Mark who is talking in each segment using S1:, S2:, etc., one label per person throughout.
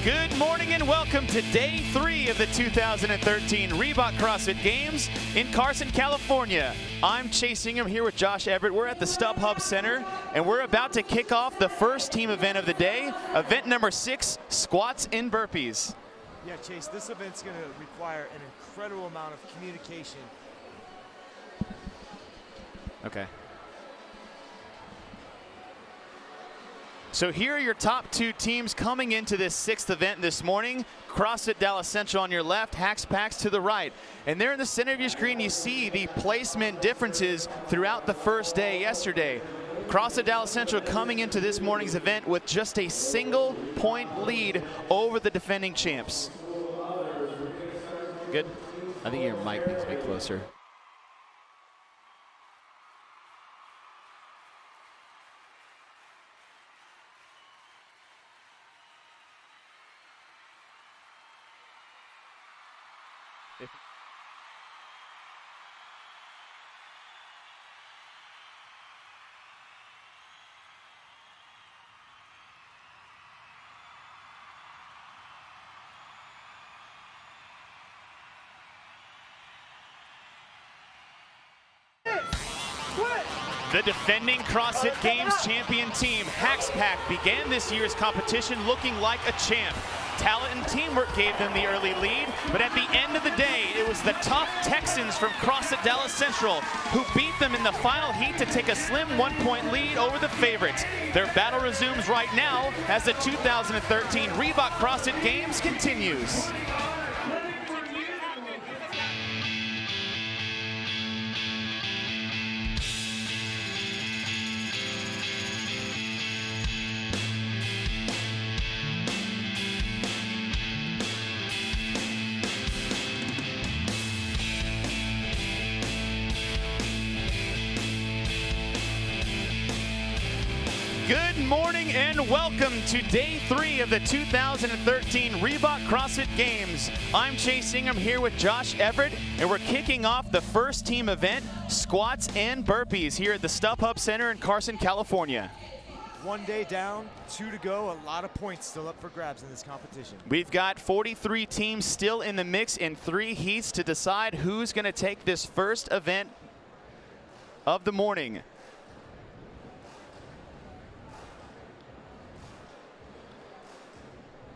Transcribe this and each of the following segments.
S1: Good morning and welcome to day 3 of the 2013 Reebok CrossFit Games in Carson, California. I'm Chase Ingham here with Josh Everett. We're at the StubHub Center and we're about to kick off the first team event of the day, event number 6, squats and burpees.
S2: Yeah, Chase, this event's going to require an incredible amount of communication.
S1: Okay. So here are your top 2 teams coming into this 6th event this morning. CrossFit Dallas Central on your left, Hacks Packs to the right. And there in the center of your screen, you see the placement differences throughout the first day yesterday. CrossFit Dallas Central coming into this morning's event with just a single point lead over the defending champs. Good. I think your mic needs to be closer. The defending CrossFit Games champion team, Hacks Pack, began this year's competition looking like a champ. Talent and teamwork gave them the early lead, but at the end of the day, it was the tough Texans from CrossFit Dallas Central who beat them in the final heat to take a slim 1-point lead over the favorites. Their battle resumes right now as the 2013 Reebok CrossFit Games continues. Good morning and welcome to day 3 of the 2013 Reebok CrossFit Games. I'm Chase Ingham here with Josh Everett, and we're kicking off the first team event, squats and burpees, here at the StubHub Center in Carson, California.
S2: 1 day down, 2 to go, a lot of points still up for grabs in this competition.
S1: We've got 43 teams still in the mix in 3 heats to decide who's going to take this first event of the morning.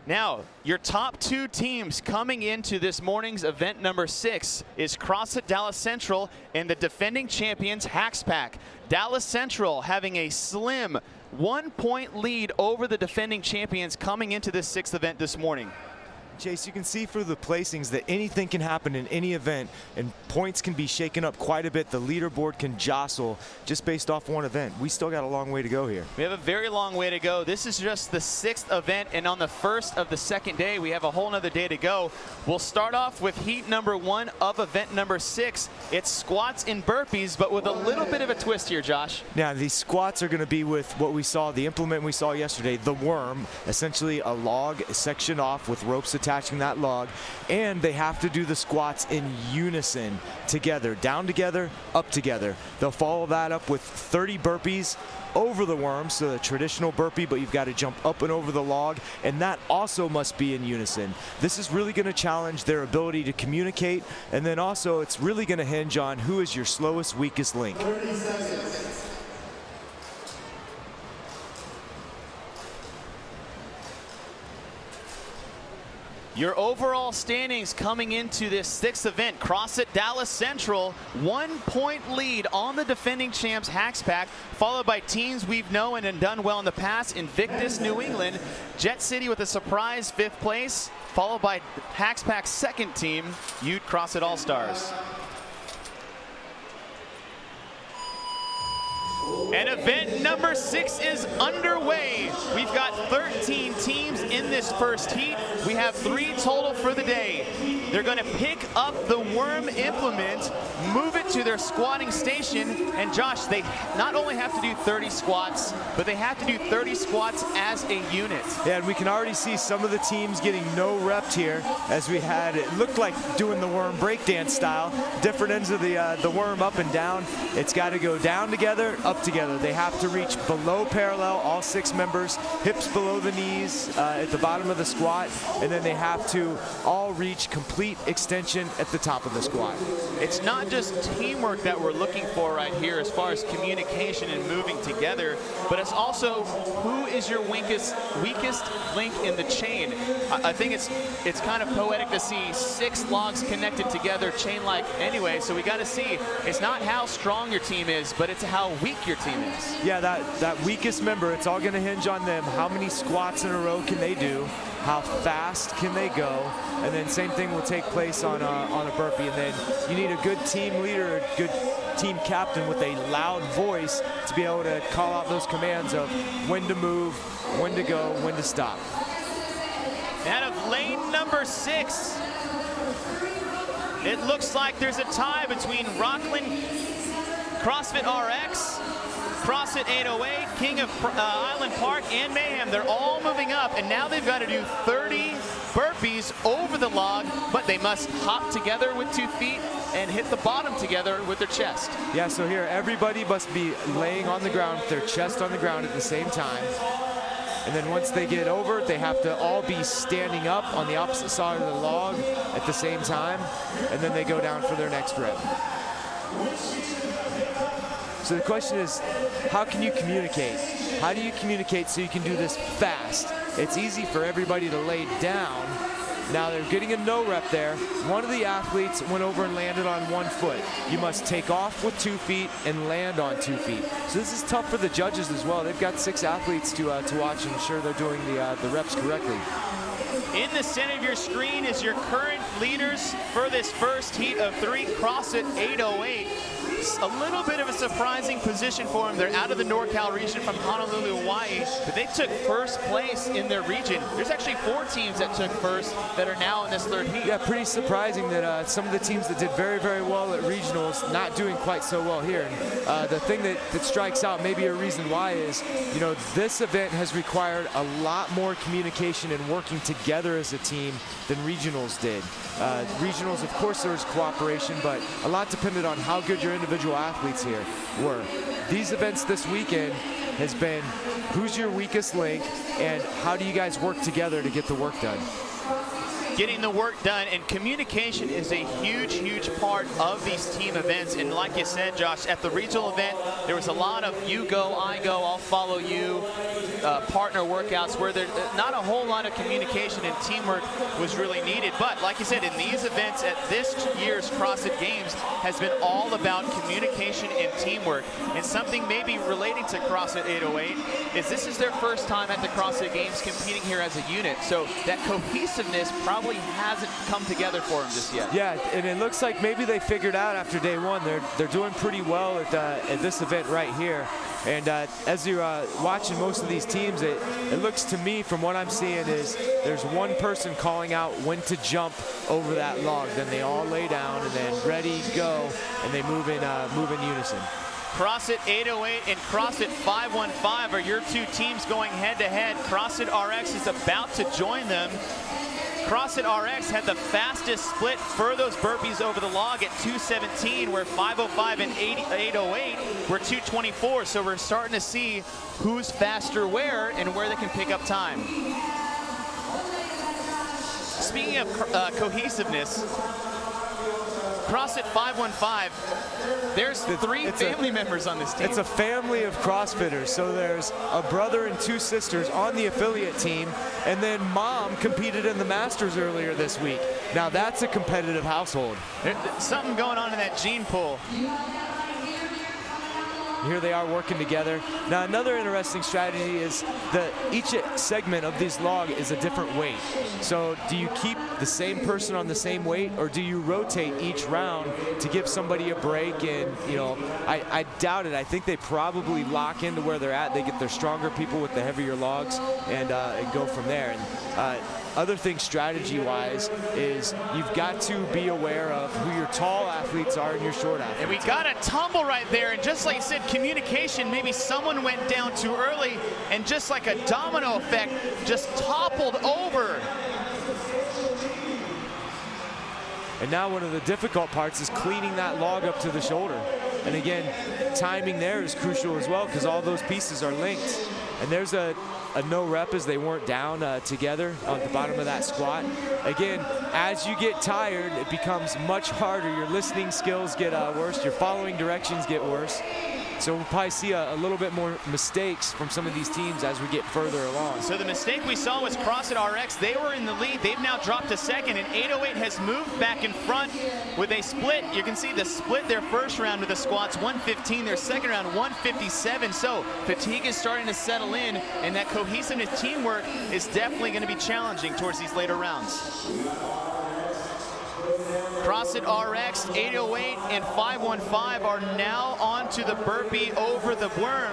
S1: Now, your top 2 teams coming into this morning's event number 6 is CrossFit Dallas Central and the defending champions Hacks Pack. Dallas Central having a slim 1-point lead over the defending champions coming into this 6th event this morning.
S2: Chase, you can see through the placings that anything can happen in any event, and points can be shaken up quite a bit. The leaderboard can jostle just based off one event. We still got a long way to go here.
S1: We have a very long way to go. This is just the 6th event, and on the first of the 2nd day, we have a whole nother day to go. We'll start off with heat number 1 of event number 6. It's squats and burpees, but with a little bit of a twist here, Josh.
S2: Now, these squats are going to be with what we saw, the implement we saw yesterday, the worm, essentially a log sectioned off with ropes attaching that log, and they have to do the squats in unison together, down together, up together. They'll follow that up with 30 burpees over the worm, so the traditional burpee, but you've got to jump up and over the log, and that also must be in unison. This is really going to challenge their ability to communicate, and then also it's really going to hinge on who is your slowest, weakest link.
S3: 30 seconds.
S1: Your overall standings coming into this 6th event, CrossFit Dallas Central, 1-point lead on the defending champs Hacks Pack, followed by teams we've known and done well in the past, Invictus New England, Jet City with a surprise 5th place, followed by Hacks Pack's 2nd team, Ute CrossFit All-Stars. And event number 6 is underway. We've got 13 teams in this first heat. We have 3 total for the day. They're going to pick up the worm implement, move it to their squatting station, and Josh, they not only have to do 30 squats, but they have to do 30 squats as a unit.
S2: Yeah, and we can already see some of the teams getting no reps here, as we had, it looked like doing the worm breakdance style, different ends of the worm up and down. It's got to go down together, up together. together. They have to reach below parallel, all 6 members, hips below the knees at the bottom of the squat, and then they have to all reach complete extension at the top of the squat.
S1: It's not just teamwork that we're looking for right here as far as communication and moving together, but it's also who is your weakest link in the chain. I think it's kind of poetic to see 6 logs connected together chain-like anyway, so we got to see it's not how strong your team is, but it's how weak your team is.
S2: Yeah, that weakest member, it's all going to hinge on them. How many squats in a row can they do? How fast can they go? And then same thing will take place on a burpee. And then you need a good team leader, a good team captain with a loud voice to be able to call out those commands of when to move, when to go, when to stop.
S1: Out of lane number 6, it looks like there's a tie between Rockland, CrossFit RX, CrossFit 808, King of Island Park, and Mayhem. They're all moving up, and now they've got to do 30 burpees over the log, but they must hop together with 2 feet and hit the bottom together with their chest.
S2: Yeah, so here everybody must be laying on the ground with their chest on the ground at the same time. And then once they get over, they have to all be standing up on the opposite side of the log at the same time, and then they go down for their next rep. So the question is, how can you communicate? How do you communicate so you can do this fast? It's easy for everybody to lay down. Now they're getting a no rep there. One of the athletes went over and landed on 1 foot. You must take off with 2 feet and land on 2 feet. So this is tough for the judges as well. They've got 6 athletes to watch and ensure they're doing the reps correctly.
S1: In the center of your screen is your current leaders for this first heat of 3, CrossFit 808. A little bit of a surprising position for them. They're out of the NorCal region from Honolulu, Hawaii, but they took first place in their region. There's actually 4 teams that took first that are now in this 3rd heat.
S2: Yeah, pretty surprising that some of the teams that did very, very well at regionals not doing quite so well here. And the thing that strikes out, maybe a reason why, is, you know, this event has required a lot more communication and working together as a team than regionals did. Regionals, of course, there was cooperation, but a lot depended on how good your individual athletes here were. These events this weekend has been who's your weakest link and how do you guys work together to get the work done.
S1: Getting the work done, and communication is a huge, huge part of these team events. And like you said, Josh, at the regional event, there was a lot of you go, I go, I'll follow you, partner workouts where there not a whole lot of communication and teamwork was really needed. But like you said, in these events at this year's CrossFit Games has been all about communication and teamwork. And something maybe relating to CrossFit 808 is this is their first time at the CrossFit Games competing here as a unit. So that cohesiveness probably hasn't come together for them just yet.
S2: Yeah, and it looks like maybe they figured out after day 1 they're doing pretty well at this event right here. And as you're watching most of these teams, it looks to me from what I'm seeing is there's one person calling out when to jump over that log. Then they all lay down and then ready, go, and they move in unison.
S1: CrossFit 808 and CrossFit 515 are your 2 teams going head-to-head. CrossFit RX is about to join them. CrossFit RX had the fastest split for those burpees over the log at 2:17, where 505 and 808 were 2:24. So we're starting to see who's faster where and where they can pick up time. Speaking of cohesiveness, CrossFit 515, there's 3 family members on this team.
S2: It's a family of CrossFitters. So there's a brother and 2 sisters on the affiliate team, and then mom competed in the Masters earlier this week. Now that's a competitive household.
S1: There's something going on in that gene pool.
S2: Here they are working together. Now another interesting strategy is that each segment of this log is a different weight. So do you keep the same person on the same weight, or do you rotate each round to give somebody a break? And you know, I doubt it. I think they probably lock into where they're at. They get their stronger people with the heavier logs and go from there. And other thing strategy-wise is you've got to be aware of who your tall athletes are and your short athletes.
S1: And we got a tumble right there, and just like you said, communication, maybe someone went down too early, and just like a domino effect, just toppled over.
S2: And now one of the difficult parts is cleaning that log up to the shoulder. And again, timing there is crucial as well because all those pieces are linked. And there's a no rep as they weren't down together on the bottom of that squat. Again, as you get tired, it becomes much harder. Your listening skills get worse. Your following directions get worse. So we'll probably see a little bit more mistakes from some of these teams as we get further along.
S1: So the mistake we saw was CrossFit RX. They were in the lead. They've now dropped to second, and 808 has moved back in front with a split. You can see the split their first round with the squats, 115. Their second round, 157. So fatigue is starting to settle in, and that cohesiveness teamwork is definitely going to be challenging towards these later rounds. CrossFit RX, 808 and 515 are now on to the burpee over the worm.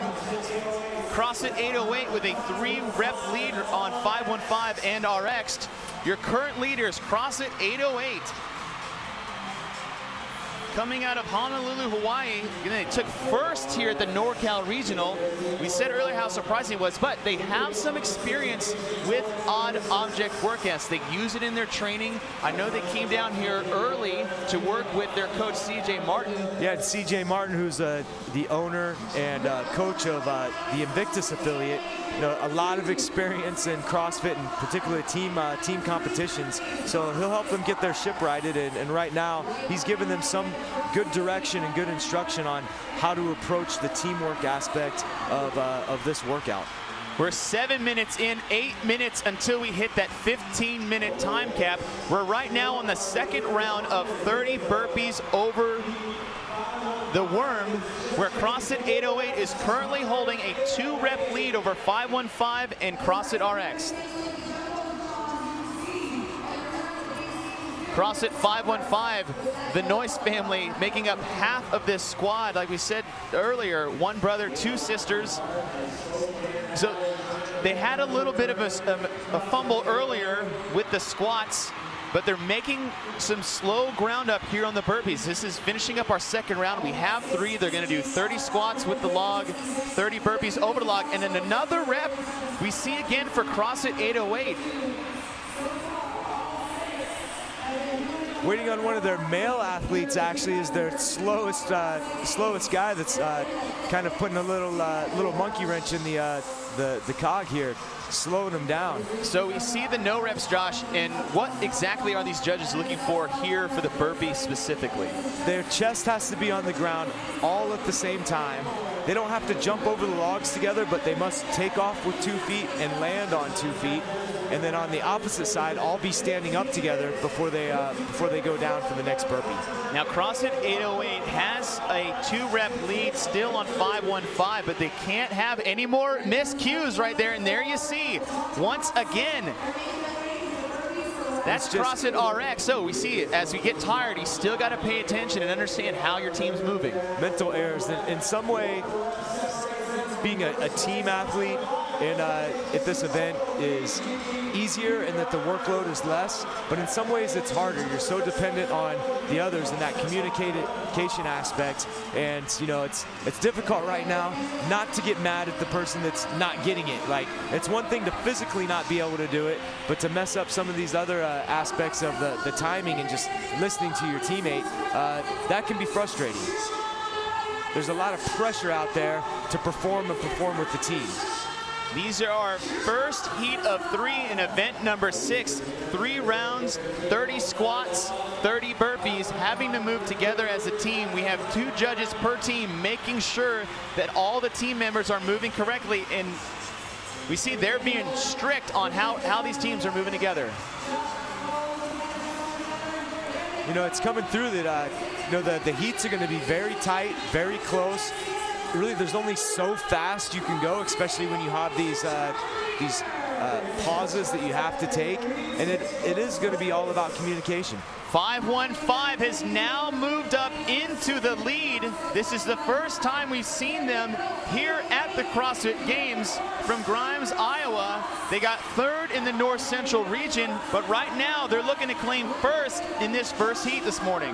S1: CrossFit 808 with a 3-rep lead on 515 and RX. Your current leaders, CrossFit 808. Coming out of Honolulu, Hawaii, they took first here at the NorCal Regional. We said earlier how surprising it was, but they have some experience with odd object workouts. They use it in their training. I know they came down here early to work with their coach, CJ Martin.
S2: Yeah, it's CJ Martin, who's the owner and coach of the Invictus affiliate. You know, a lot of experience in CrossFit and particularly team competitions. So he'll help them get their ship righted. And right now, he's given them some good direction and good instruction on how to approach the teamwork aspect of this workout.
S1: We're 7 minutes in, 8 minutes until we hit that 15-minute time cap. We're right now on the second round of 30 burpees over the worm, where CrossFit 808 is currently holding a 2-rep lead over 515 and CrossFit RX. CrossFit 515, the Noyce family making up half of this squad. Like we said earlier, 1 brother, 2 sisters. So they had a little bit of a fumble earlier with the squats, but they're making some slow ground up here on the burpees. This is finishing up our second round. We have 3. They're going to do 30 squats with the log, 30 burpees over the log, and then another rep we see again for CrossFit 808.
S2: Waiting on one of their male athletes actually is their slowest guy that's kind of putting a little monkey wrench in the cog here, slowing him down.
S1: So we see the no reps, Josh, and what exactly are these judges looking for here for the burpee specifically?
S2: Their chest has to be on the ground all at the same time. They don't have to jump over the logs together, but they must take off with 2 feet and land on 2 feet. And then on the opposite side, all be standing up together before they go down for the next burpee.
S1: Now CrossFit 808 has a 2-rep lead still on 515, but they can't have any more miscues right there. And there you see, once again, that's CrossFit RX. So we see it as we get tired, you still got to pay attention and understand how your team's moving.
S2: Mental errors. In some way, being a team athlete at this event is easier and that the workload is less, but in some ways it's harder. You're so dependent on the others and that communication aspect, and you know it's difficult right now not to get mad at the person that's not getting it. Like, it's one thing to physically not be able to do it, but to mess up some of these other aspects of the timing and just listening to your teammate, that can be frustrating. There's a lot of pressure out there to perform with the team.
S1: These are our first heat of 3 in event number 6. 3 rounds, 30 squats, 30 burpees, having to move together as a team. We have 2 judges per team making sure that all the team members are moving correctly, and we see they're being strict on how these teams are moving together.
S2: You know, it's coming through that the heats are going to be very tight, very close. Really, there's only so fast you can go, especially when you have these pauses that you have to take, and it is going to be all about communication.
S1: 515 has now moved up into the lead. This is the first time we've seen them here at the CrossFit Games from Grimes, Iowa. They got 3rd in the North Central region, but right now they're looking to claim 1st in this first heat this morning.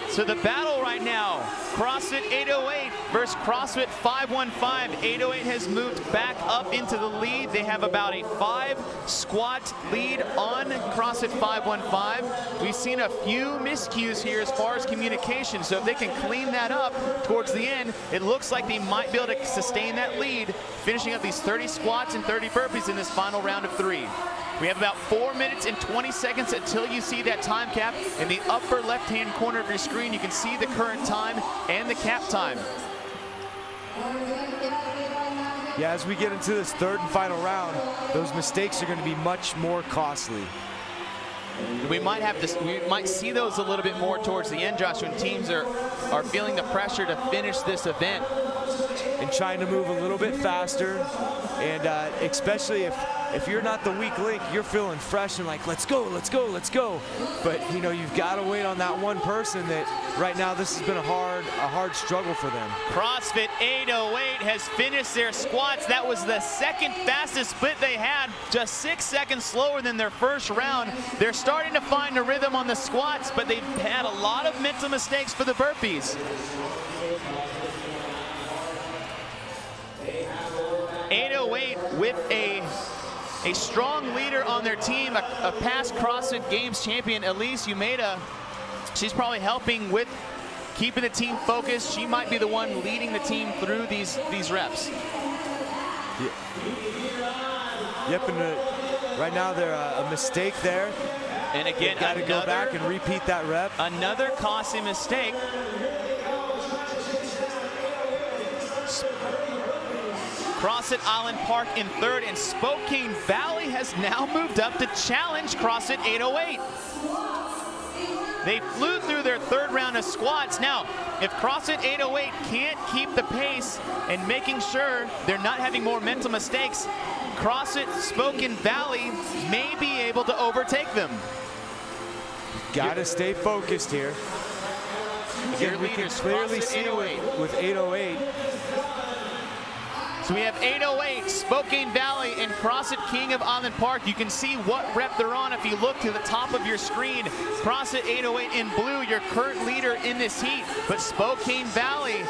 S1: So the battle right now, CrossFit 808 versus CrossFit 515. 808 has moved back up into the lead. They have about a 5 squat lead on CrossFit 515. We've seen a few miscues here as far as communication, so if they can clean that up towards the end, it looks like they might be able to sustain that lead, finishing up these 30 squats and 30 burpees in this final round of 3. We have about 4 minutes and 20 seconds until you see that time cap. In the upper left-hand corner of your screen, you can see the current time and the cap time.
S2: Yeah, as we get into this third and final round, those mistakes are going to be much more costly.
S1: We might see those a little bit more towards the end, Josh, when teams are feeling the pressure to finish this event.
S2: And trying to move a little bit faster, and especially if you're not the weak link, you're feeling fresh and like, let's go, let's go, let's go. But you know, you've got to wait on that one person that right now this has been a hard struggle for them.
S1: CrossFit 808 has finished their squats. That was the second fastest split they had, just 6 seconds slower than their first round. They're starting to find a rhythm on the squats, but they've had a lot of mental mistakes for the burpees. 808 with a strong leader on their team, a past CrossFit Games champion, Elise Umeda. She's probably helping with keeping the team focused. She might be the one leading the team through these reps.
S2: Yep, and right now they're a mistake there.
S1: And again,
S2: got to go back and repeat that rep.
S1: Another costly mistake. CrossFit Island Park in third, and Spokane Valley has now moved up to challenge CrossFit 808. They flew through their third round of squats. Now, if CrossFit 808 can't keep the pace and making sure they're not having more mental mistakes, CrossFit Spokane Valley may be able to overtake them.
S2: Got to stay focused here. Again, we can clearly see with 808.
S1: So we have 808, Spokane Valley, and CrossFit King of Island Park. You can see what rep they're on if you look to the top of your screen. CrossFit 808 in blue, your current leader in this heat. But Spokane Valley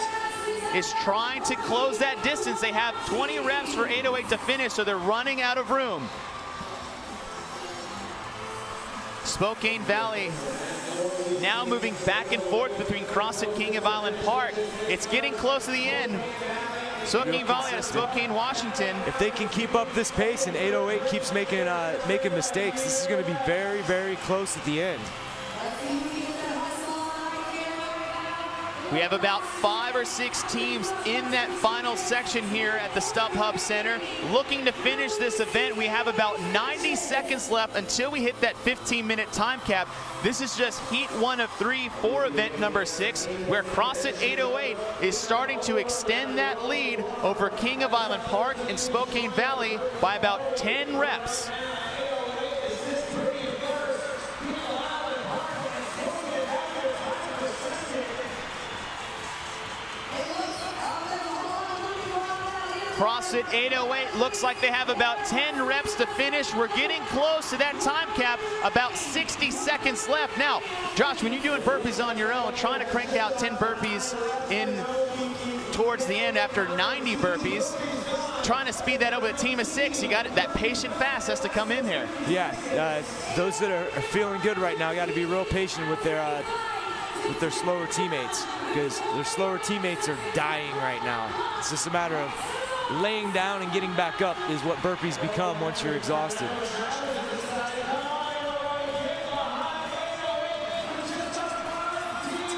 S1: is trying to close that distance. They have 20 reps for 808 to finish, so they're running out of room. Spokane Valley now moving back and forth between CrossFit King of Island Park. It's getting close to the end. Spokane Valley out of Spokane, Washington.
S2: If they can keep up this pace and 808 keeps making mistakes, this is going to be very, very close at the end.
S1: We have about 5 or 6 teams in that final section here at the StubHub Center looking to finish this event. We have about 90 seconds left until we hit that 15-minute time cap. This is just heat 1 of 3 for event number 6, where CrossFit 808 is starting to extend that lead over King of Island Park and Spokane Valley by about 10 reps. CrossFit 808 looks like they have about 10 reps to finish. We're getting close to that time cap, about 60 seconds left. Now, Josh, when you're doing burpees on your own, trying to crank out 10 burpees in towards the end after 90 burpees, trying to speed that up with a team of 6, you got it. That patient fast has to come in here.
S2: Yeah, those that are feeling good right now got to be real patient with their slower teammates, because their slower teammates are dying right now. It's just a matter of laying down and getting back up is what burpees become once you're exhausted.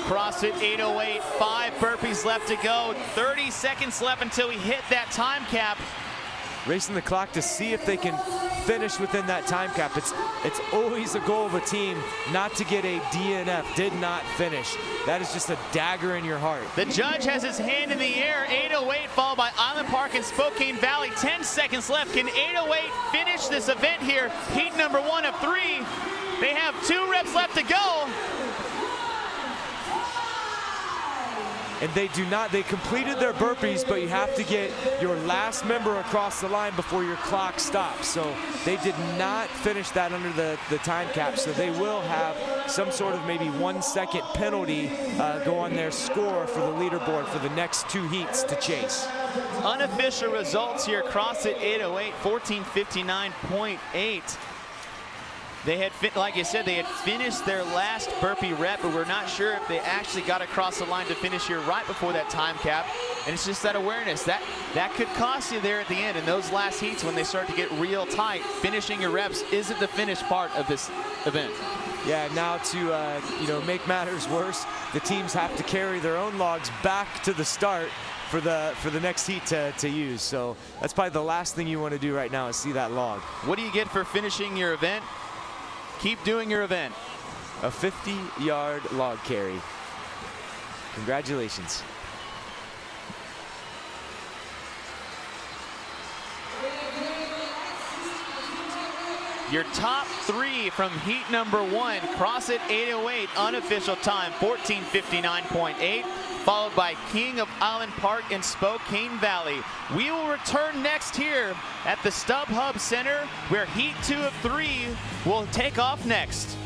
S1: CrossFit 808, 5 burpees left to go. 30 seconds left until we hit that time cap.
S2: Racing the clock to see if they can finish within that time cap. It's always a goal of a team not to get a DNF, did not finish. That is just a dagger in your heart.
S1: The judge has his hand in the air. 808 followed by Island Park and Spokane Valley. 10 seconds left. Can 808 finish this event here? Heat number 1 of 3. They have 2 reps left to go.
S2: and they completed their burpees, but you have to get your last member across the line before your clock stops. So they did not finish that under the time cap, so they will have some sort of maybe 1 second penalty go on their score for the leaderboard for the next 2 heats to chase.
S1: Unofficial results here, CrossFit 808, 14:59.8. They had, like you said, they had finished their last burpee rep, but we're not sure if they actually got across the line to finish here right before that time cap. And it's just that awareness that could cost you there at the end in those last heats when they start to get real tight. Finishing your reps isn't the finished part of this event.
S2: Yeah, now to make matters worse, the teams have to carry their own logs back to the start for the next heat to use. So that's probably the last thing you want to do right now is see that log.
S1: What do you get for finishing your event? Keep doing your event.
S2: A 50-yard log carry. Congratulations.
S1: Your top 3 from heat number 1, CrossFit 808, unofficial time, 14:59.8, followed by King of Island Park in Spokane Valley. We will return next here at the StubHub Center, where heat 2 of 3 will take off next.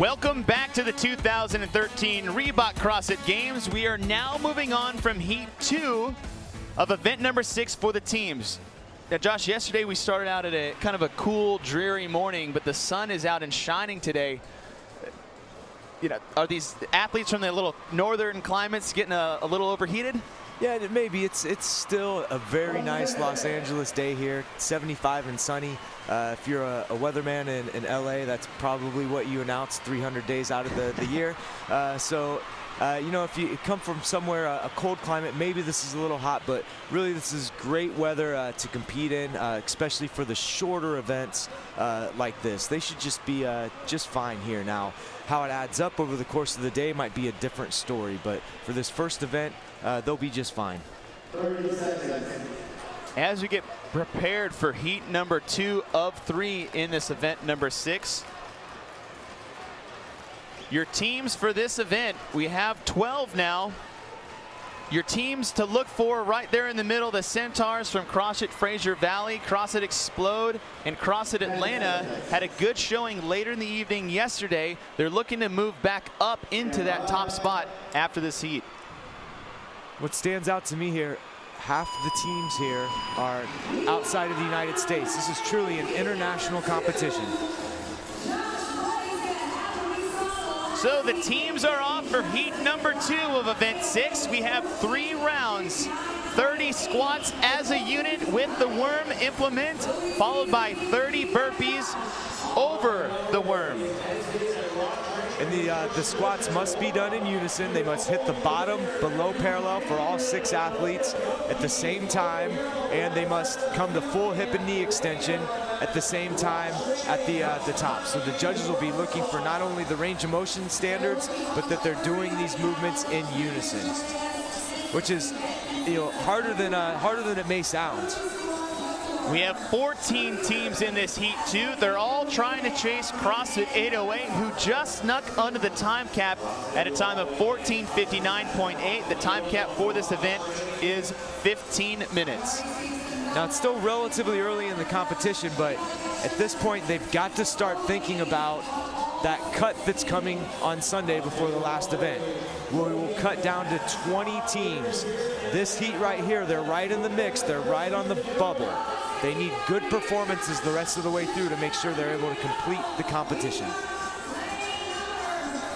S1: Welcome back to the 2013 Reebok CrossFit Games. We are now moving on from Heat 2 of event number 6 for the teams. Now, Josh, yesterday we started out at a kind of a cool, dreary morning, but the sun is out and shining today. You know, are these athletes from the little northern climates getting a little overheated?
S2: Yeah, maybe. It's still a very nice Los Angeles day here, 75 and sunny. If you're a weatherman in LA, that's probably what you announce 300 days out of the year. You know, if you come from somewhere, a cold climate, maybe this is a little hot, but really this is great weather to compete in, especially for the shorter events like this. They should just be just fine here. Now, how it adds up over the course of the day might be a different story, but for this first event, they'll be just fine.
S3: 30 seconds.
S1: As we get prepared for heat number 2 of 3 in this event number 6. Your teams for this event, we have 12 now. Your teams to look for right there in the middle, the Centaurs from CrossFit Fraser Valley, CrossFit Explode, and CrossFit Atlanta had a good showing later in the evening yesterday. They're looking to move back up into that top spot after this heat.
S2: What stands out to me here, half the teams here are outside of the United States. This is truly an international competition.
S1: So the teams are off for heat number 2 of event 6. We have 3 rounds, 30 squats as a unit with the worm implement, followed by 30 burpees over the worm.
S2: And the squats must be done in unison. They must hit the bottom below parallel for all 6 athletes at the same time, and they must come to full hip and knee extension at the same time at the top. So the judges will be looking for not only the range of motion standards, but that they're doing these movements in unison, which is, you know, harder than it may sound.
S1: We have 14 teams in this heat 2. They're all trying to chase CrossFit 808, who just snuck under the time cap at a time of 14:59.8. The time cap for this event is 15 minutes.
S2: Now, it's still relatively early in the competition, but at this point, they've got to start thinking about that cut that's coming on Sunday before the last event, where we will cut down to 20 teams. This heat right here, they're right in the mix. They're right on the bubble. They need good performances the rest of the way through to make sure they're able to complete the competition.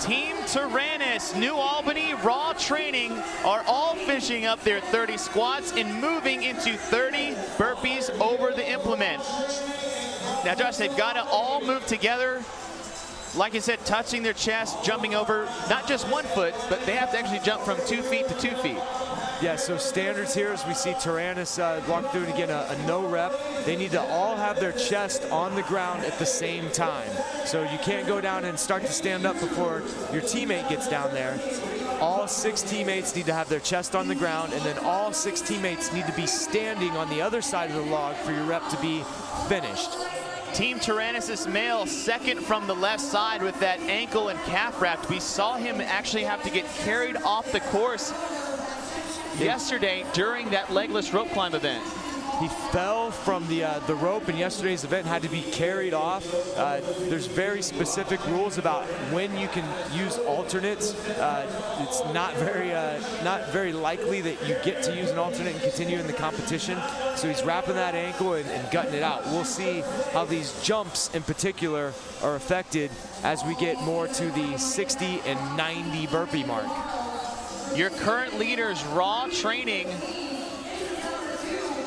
S1: Team Tyrannus, New Albany, Raw Training are all finishing up their 30 squats and moving into 30 burpees over the implement. Now, Josh, they've got to all move together. Like I said, touching their chest, jumping over not just 1 foot, but they have to actually jump from 2 feet to 2 feet.
S2: Yeah, so standards here as we see Tyrannus walk through and again a no rep. They need to all have their chest on the ground at the same time. So you can't go down and start to stand up before your teammate gets down there. All 6 teammates need to have their chest on the ground, and then all 6 teammates need to be standing on the other side of the log for your rep to be finished.
S1: Team Tyrannus male, second from the left side with that ankle and calf wrapped. We saw him actually have to get carried off the course yesterday during that legless rope climb event.
S2: He fell from the rope in yesterday's event, had to be carried off. There's very specific rules about when you can use alternates. It's not very likely that you get to use an alternate and continue in the competition. So he's wrapping that ankle and gutting it out. We'll see how these jumps in particular are affected as we get more to the 60 and 90 burpee mark.
S1: Your current leaders, Raw Training,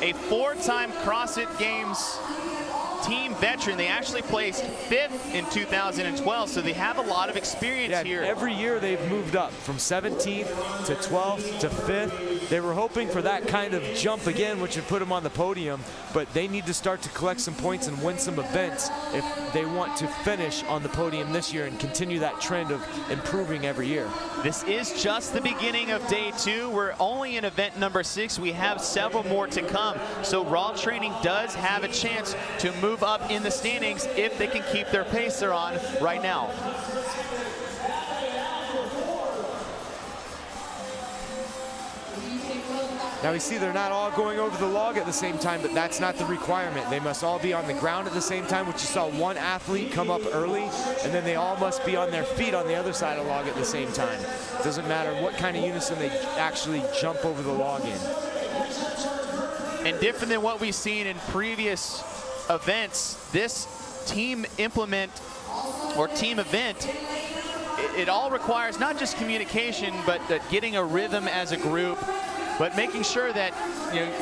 S1: a 4-time CrossFit Games team veteran. They actually placed 5th in 2012, so they have a lot of experience here.
S2: Every year they've moved up from 17th to 12th to 5th. They were hoping for that kind of jump again, which would put them on the podium, but they need to start to collect some points and win some events if they want to finish on the podium this year and continue that trend of improving every year.
S1: This is just the beginning of day 2. We're only in event number 6. We have several more to come. So Raw Training does have a chance to move up in the standings if they can keep their pace they're on right now.
S2: Now we see they're not all going over the log at the same time, but that's not the requirement. They must all be on the ground at the same time, which you saw one athlete come up early, and then they all must be on their feet on the other side of the log at the same time. It doesn't matter what kind of unison they actually jump over the log in.
S1: And different than what we've seen in previous events, this team implement or team event, it all requires not just communication, but getting a rhythm as a group, but making sure that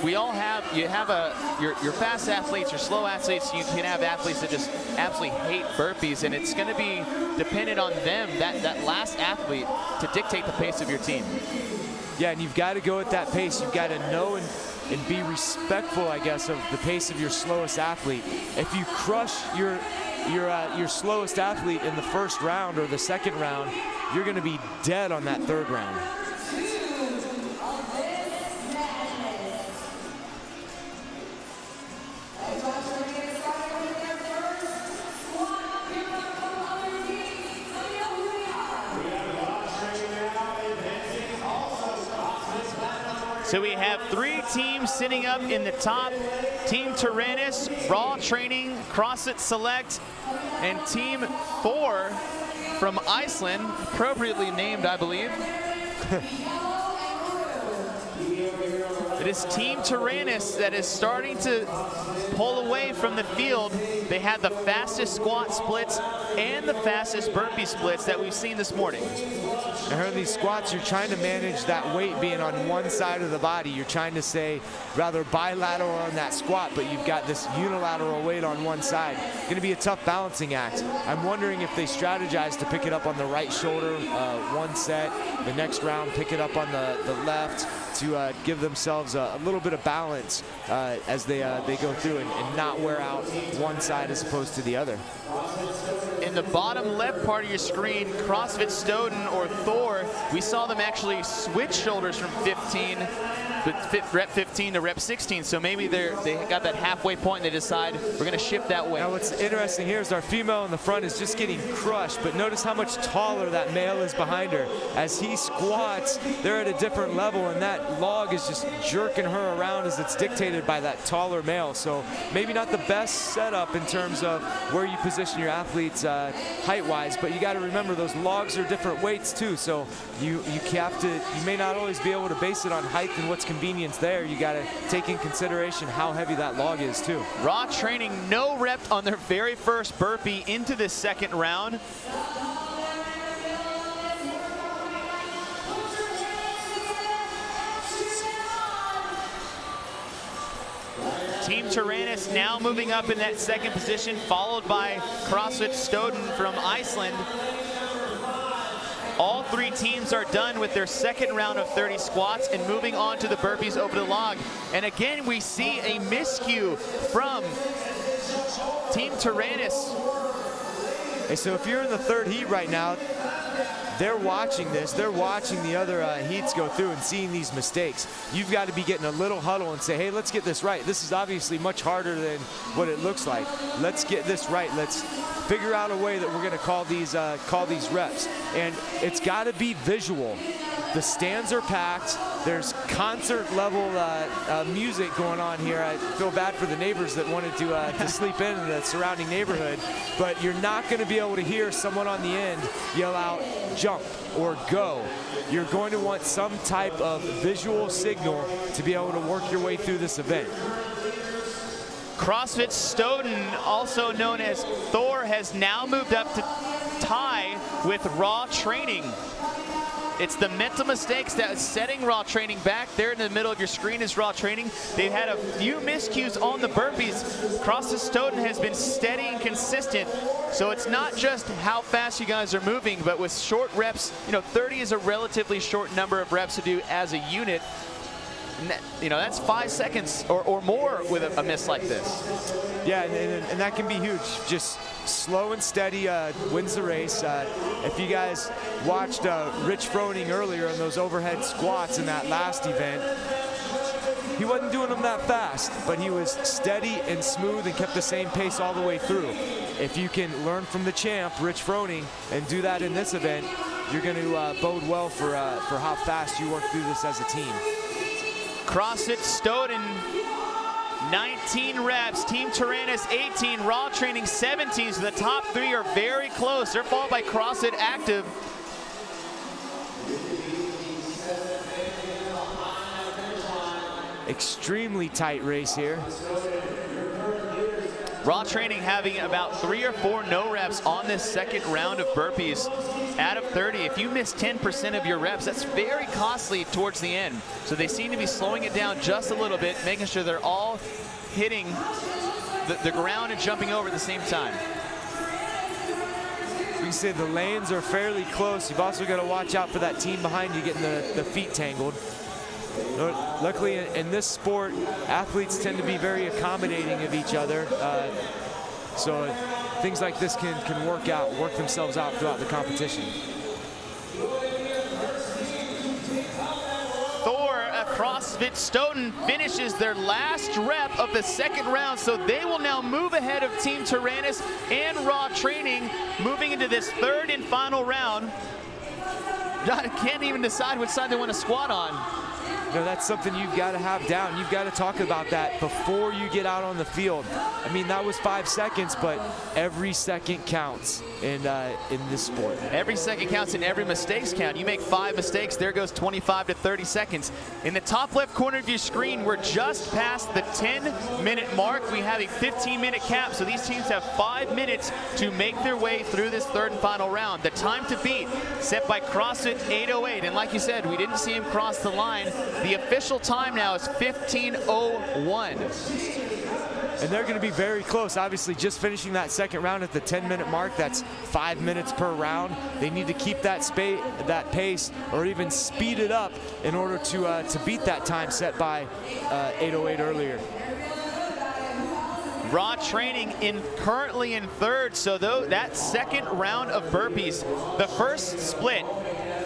S1: we all have, your fast athletes, your slow athletes, you can have athletes that just absolutely hate burpees, and it's going to be dependent on them, that last athlete, to dictate the pace of your team.
S2: Yeah, and you've got to go at that pace. You've got to know and be respectful, I guess, of the pace of your slowest athlete. If you crush your slowest athlete in the first round or the second round, you're going to be dead on that third round.
S1: So we have 3 teams sitting up in the top. Team Tyrannus, Raw Training, CrossFit Select, and Team 4 from Iceland, appropriately named, I believe.
S2: It
S1: this Team Tyrannus that is starting to pull away from the field. They had the fastest squat splits and the fastest burpee splits that we've seen this morning.
S2: I heard these squats, you're trying to manage that weight being on one side of the body. You're trying to say rather bilateral on that squat, but you've got this unilateral weight on one side. Going to be a tough balancing act. I'm wondering if they strategize to pick it up on the right shoulder one set, the next round pick it up on the left to give themselves a little bit of balance as they go through and not wear out one side as opposed to the other.
S1: In the bottom left part of your screen, CrossFit Stoughton or Thor, we saw them actually switch shoulders from 15, rep 15 to rep 16. So maybe they got that halfway point and they decide we're going to shift that way.
S2: Now what's interesting here is our female in the front is just getting crushed, but notice how much taller that male is behind her. As he squats, they're at a different level, and that log is just jerking her around as it's dictated by that taller male. So maybe not the best setup in terms of where you position your athletes height-wise, but you got to remember those logs are different weights too. So you may not always be able to base it on height and what's convenience there. You got to take in consideration how heavy that log is too.
S1: Raw Training, no rep on their very first burpee into this second round. Team Tyrannus now moving up in that second position, followed by CrossFit Stoughton from Iceland. All three teams are done with their second round of 30 squats and moving on to the burpees over the log. And again, we see a miscue from Team Tyrannus.
S2: Hey, so if you're in the third heat right now, they're watching this, they're watching the other heats go through and seeing these mistakes. You've got to be getting a little huddle and say, hey, let's get this right. This is obviously much harder than what it looks like. Let's get this right. Let's figure out a way that we're going to call these reps. And it's got to be visual. The stands are packed. There's concert level music going on here. I feel bad for the neighbors that wanted to sleep in the surrounding neighborhood, but you're not going to be able to hear someone on the end yell out jump or go. You're going to want some type of visual signal to be able to work your way through this event.
S1: CrossFit Stoughton, also known as Thor, has now moved up to tie with Raw Training. It's the mental mistakes that is setting Raw Training back. There in the middle of your screen is Raw Training. They've had a few miscues on the burpees. CrossFit Stoughton has been steady and consistent. So it's not just how fast you guys are moving, but with short reps, 30 is a relatively short number of reps to do as a unit. That's 5 seconds or more with a miss like this.
S2: Yeah, and that can be huge. Just slow and steady wins the race. If you guys watched Rich Froning earlier in those overhead squats in that last event, he wasn't doing them that fast, but he was steady and smooth and kept the same pace all the way through. If you can learn from the champ, Rich Froning, and do that in this event, you're going to bode well for how fast you work through this as a team.
S1: CrossFit Stoughton, 19 reps. Team Tyrannus, 18. Raw Training, 17. So the top three are very close. They're followed by CrossFit Active.
S2: Extremely tight race here.
S1: Raw Training having about 3 or 4 no reps on this second round of burpees. Out of 30, if you miss 10% of your reps, that's very costly towards the end. So they seem to be slowing it down just a little bit, making sure they're all hitting the ground and jumping over at the same time.
S2: We say the lanes are fairly close. You've also got to watch out for that team behind you getting the feet tangled. Luckily, in this sport, athletes tend to be very accommodating of each other. So things like this can work themselves out throughout the competition.
S1: Thor, CrossFit Stoughton, finishes their last rep of the second round, so they will now move ahead of Team Tyrannus and Raw Training, moving into this third and final round. Can't even decide which side they want to squat on.
S2: you know, that's something you've got to have down. You've got to talk about that before you get out on the field. I mean, that was 5 seconds, but every second counts in this sport.
S1: Every second counts and every mistakes count. You make 5 mistakes, there goes 25 to 30 seconds. In the top left corner of your screen, we're just past the 10-minute mark. We have a 15-minute cap, so these teams have 5 minutes to make their way through this third and final round. The time to beat set by CrossFit 8:08, and like you said, we didn't see him cross the line. The official time now is 15:01.
S2: And they're going to be very close. Obviously, just finishing that second round at the 10-minute mark, that's 5 minutes per round. They need to keep that pace or even speed it up in order to beat that time set by 8:08 earlier.
S1: Raw Training currently in third, so that second round of burpees, the first split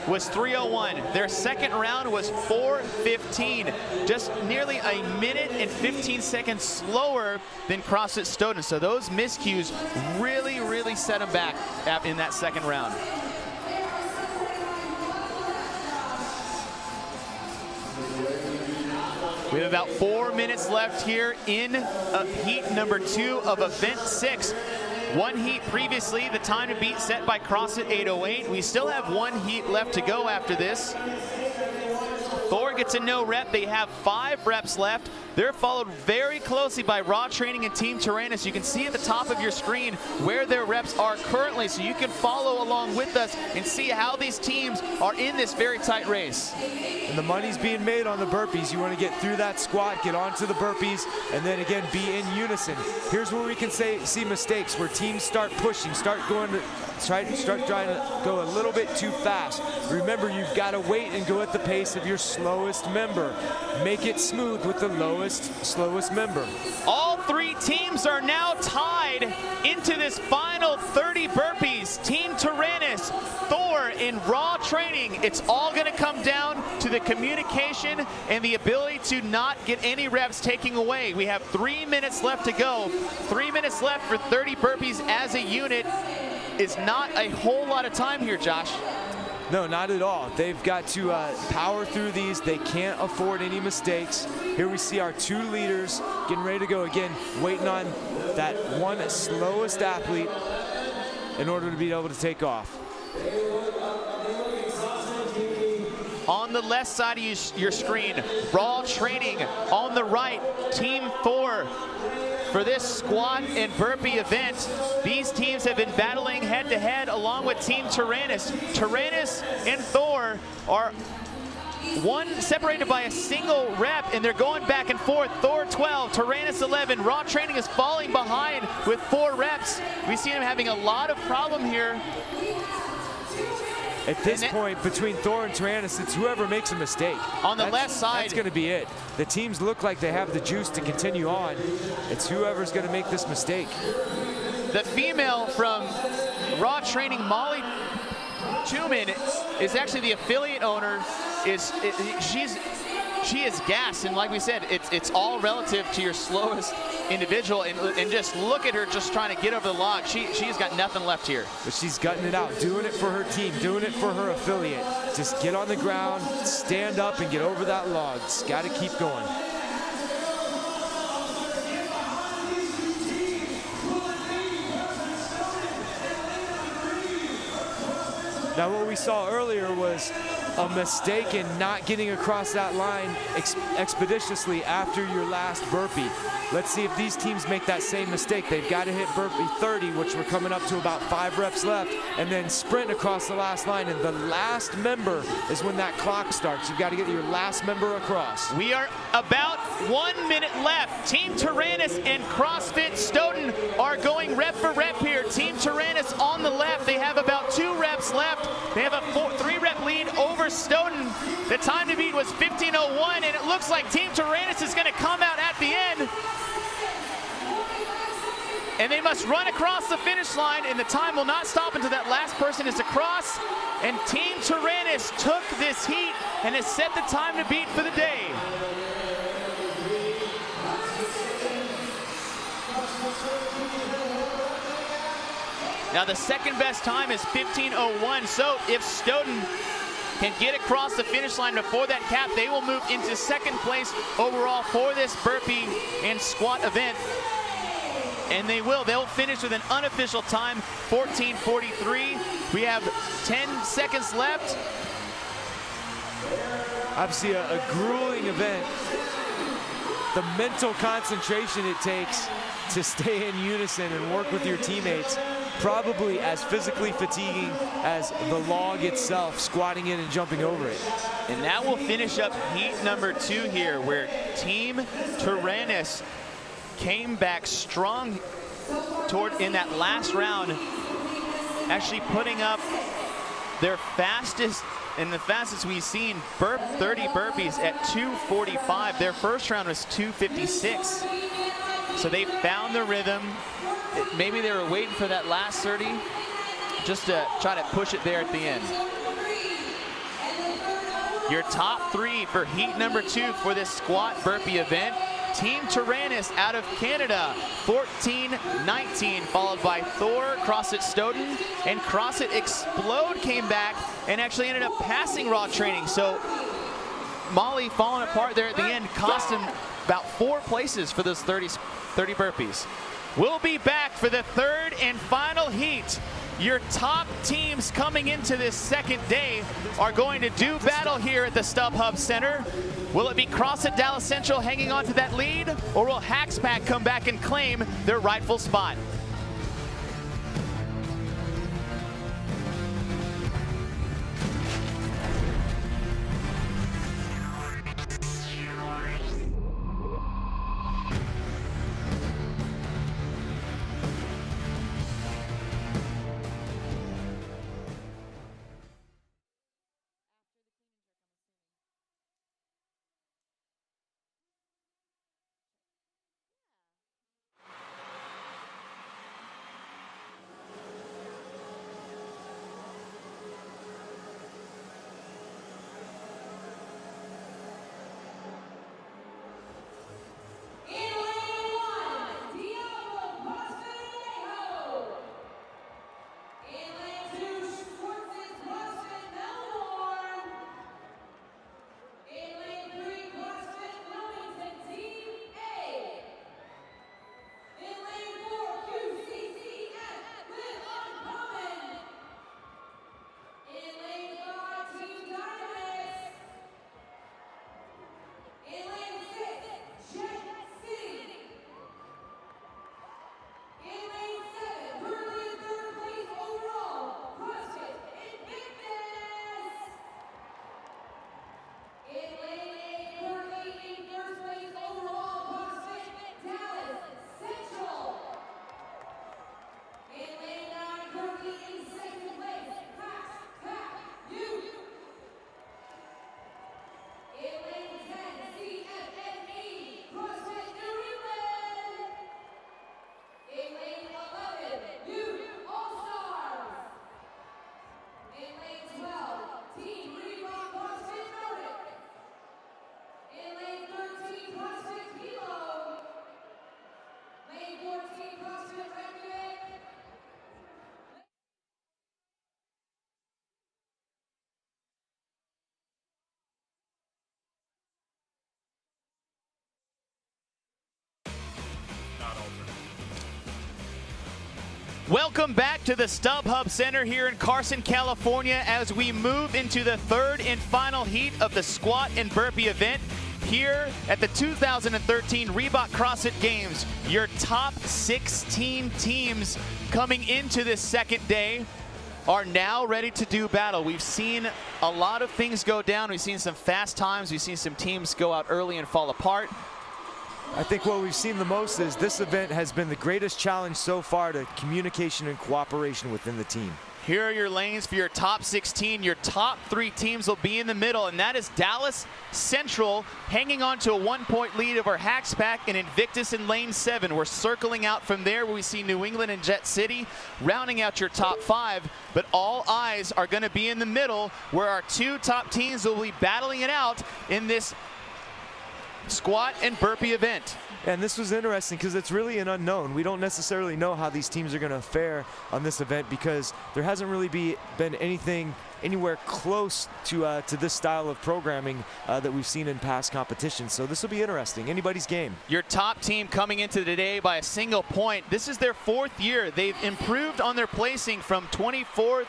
S1: was 3:01. Their second round was 4:15, just nearly a minute and 15 seconds slower than CrossFit Stoughton. So those miscues really set them back in that second round. We have about 4 minutes left here in heat number 2 of event 6. One heat previously, the time to beat set by CrossFit 8:08. We still have 1 heat left to go after this. Thor gets a no rep. They have 5 reps left. They're followed very closely by Raw Training and Team Tyrannus. You can see at the top of your screen where their reps are currently, so you can follow along with us and see how these teams are in this very tight race.
S2: And the money's being made on the burpees. You want to get through that squat, get onto the burpees, and then again be in unison. Here's where we can see mistakes, where teams start pushing, start trying to go a little bit too fast. Remember, you've got to wait and go at the pace of your slowest member. Make it smooth with the slowest member.
S1: All 3 teams are now tied into this final 30 burpees. Team Tyrannus, Thor in Raw Training. It's all going to come down to the communication and the ability to not get any reps taken away. We have 3 minutes left to go. 3 minutes left for 30 burpees as a unit is not a whole lot of time here, Josh.
S2: No, not at all. They've got to power through these. They can't afford any mistakes. Here we see our 2 leaders getting ready to go again, waiting on that one slowest athlete in order to be able to take off.
S1: On the left side of your screen, Raw Training. On the right, Team Thor. For this squat and burpee event, these teams have been battling head-to-head along with Team Tyrannus. Tyrannus and Thor are separated by a single rep, and they're going back and forth. Thor 12, Tyrannus 11. Raw Training is falling behind with 4 reps. We see him having a lot of problem here.
S2: At this point, between Thor and Tyrannus, it's whoever makes a mistake.
S1: On the left side,
S2: that's going to be it. The teams look like they have the juice to continue on. It's whoever's going to make this mistake.
S1: The female from Raw Training, Molly Tuman, is actually the affiliate owner. She is gassed, and like we said, it's all relative to your slowest individual, and just look at her just trying to get over the log. She's got nothing left here.
S2: But she's gutting it out, doing it for her team, doing it for her affiliate. Just get on the ground, stand up, and get over that log. Just got to keep going. Now what we saw earlier was a mistake in not getting across that line expeditiously after your last burpee. Let's see if these teams make that same mistake. They've got to hit burpee 30, which we're coming up to about 5 reps left, and then sprint across the last line. And the last member is when that clock starts. You've got to get your last member across.
S1: We are about 1 minute left. Team Tyrannus and CrossFit Stoughton are going rep for rep here. Team Tyrannus on the left. They have about 2 reps left. They have a 3-rep lead over Stoughton. The time to beat was 15:01, and it looks like Team Tyrannus is going to come out at the end. And they must run across the finish line, and the time will not stop until that last person is across. And Team Tyrannus took this heat and has set the time to beat for the day. Now the second best time is 15:01, so if Stoughton can get across the finish line before that cap, they will move into second place overall for this burpee and squat event. And they will. They'll finish with an unofficial time, 14:43. We have 10 seconds left.
S2: Obviously a grueling event. The mental concentration it takes to stay in unison and work with your teammates, probably as physically fatiguing as the log itself, squatting in and jumping over it.
S1: And that will finish up heat number 2 here, where Team Tyrannus came back strong in that last round, actually putting up their fastest and the fastest we've seen 30 burpees at 2:45. Their first round was 2:56. So they found the rhythm. Maybe they were waiting for that last 30 just to try to push it there at the end. Your top 3 for heat number 2 for this squat burpee event. Team Tyrannus out of Canada, 14:19, followed by Thor, CrossFit Stoughton, and CrossFit Explode came back and actually ended up passing raw training. So Molly falling apart there at the end cost him about 4 places for those 30 burpees. We'll be back for the third and final heat. Your top teams coming into this second day are going to do battle here at the StubHub Center. Will it be CrossFit Dallas Central hanging on to that lead, or will Hackspack come back and claim their rightful spot? Welcome back to the StubHub Center here in Carson, California, as we move into the third and final heat of the squat and burpee event here at the 2013 Reebok CrossFit Games. Your top 16 teams coming into this second day are now ready to do battle. We've seen a lot of things go down. We've seen some fast times. We've seen some teams go out early and fall apart.
S2: I think what we've seen the most is this event has been the greatest challenge so far to communication and cooperation within the team.
S1: Here are your lanes for your top 16. Your top 3 teams will be in the middle, and that is Dallas Central hanging on to a 1-point lead over Hackspack and Invictus in lane 7. We're circling out from there where we see New England and Jet City rounding out your top 5, but all eyes are going to be in the middle where our 2 top teams will be battling it out in this squat and burpee event.
S2: And this was interesting because it's really an unknown. We don't necessarily know how these teams are going to fare on this event because there hasn't really been anything anywhere close to this style of programming that we've seen in past competitions. So this will be interesting. Anybody's game.
S1: Your top team coming into today by a single point. This is their 4th year. They've improved on their placing from 24th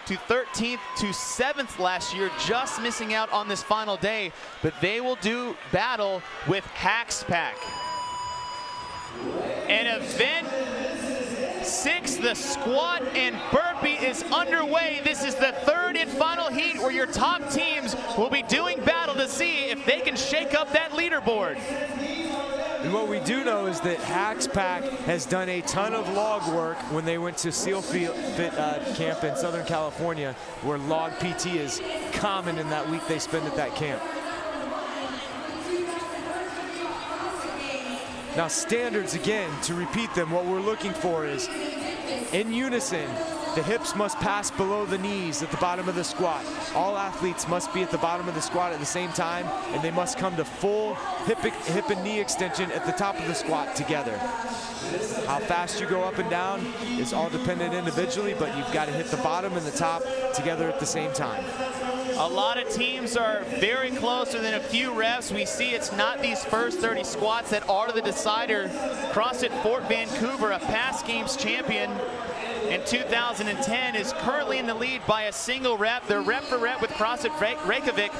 S1: to 13th to 7th last year, just missing out on this final day. But they will do battle with Pack. And event 6, the squat and burpee, is underway. This is the 3rd and final heat where your top teams will be doing battle to see if they can shake up that leaderboard.
S2: And what we do know is that Pack has done a ton of log work when they went to SEAL Fit camp in Southern California, where log PT is common in that week they spend at that camp. Now standards, again, to repeat them, what we're looking for is in unison, the hips must pass below the knees at the bottom of the squat. All athletes must be at the bottom of the squat at the same time, and they must come to full hip and knee extension at the top of the squat together. How fast you go up and down is all dependent individually, but you've got to hit the bottom and the top together at the same time.
S1: A lot of teams are very close within a few reps. We see it's not these first 30 squats that are the decider. CrossFit Fort Vancouver, a past games champion in 2010, is currently in the lead by a single rep. They're rep for rep with CrossFit Reykjavik,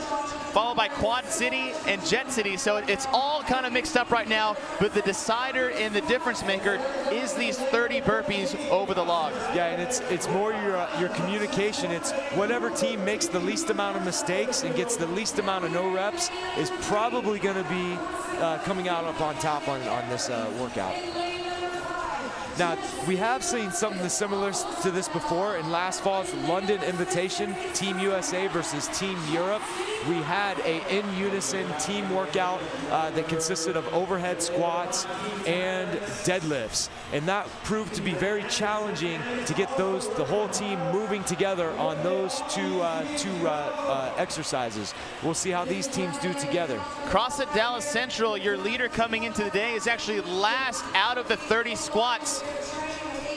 S1: followed by Quad City and Jet City. So it's all kind of mixed up right now, but the decider and the difference maker is these 30 burpees over the log.
S2: Yeah, and it's more your communication. It's whatever team makes the least amount of mistakes and gets the least amount of no reps is probably going to be coming out up on top on this workout. Now, we have seen something similar to this before in last fall's London Invitation, Team USA versus Team Europe. We had a in unison team workout that consisted of overhead squats and deadlifts, and that proved to be very challenging to get the whole team moving together on those two exercises. We'll see how these teams do together.
S1: CrossFit Dallas Central, your leader coming into the day, is actually last out of the 30 squats.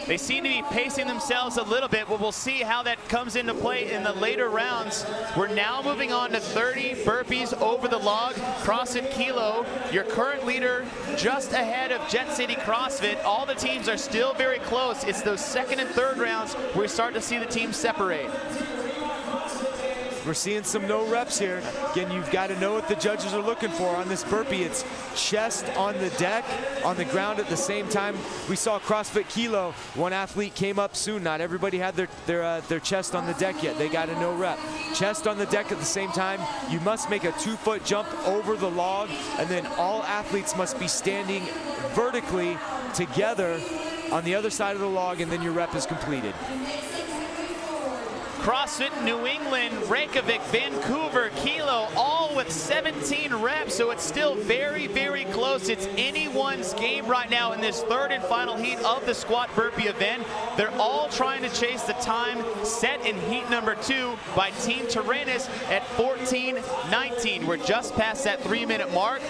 S1: They seem to be pacing themselves a little bit, but we'll see how that comes into play in the later rounds. We're now moving on to 30 burpees over the log. CrossFit Kilo, your current leader, just ahead of Jet City CrossFit. All the teams are still very close. It's those 2nd and 3rd rounds where we start to see the teams separate.
S2: We're seeing some no reps here. Again, you've got to know what the judges are looking for on this burpee. It's chest on the deck, on the ground at the same time. We saw CrossFit Kilo. One athlete came up soon. Not everybody had their chest on the deck yet. They got a no rep. Chest on the deck at the same time. You must make a 2-foot jump over the log, and then all athletes must be standing vertically together on the other side of the log, and then your rep is completed.
S1: CrossFit New England, Reykjavik, Vancouver, Kilo, all with 17 reps, so it's still very, very close. It's anyone's game right now in this 3rd and final heat of the squat burpee event. They're all trying to chase the time set in heat number 2 by Team Tyrannus at 14:19. We're just past that 3-minute mark.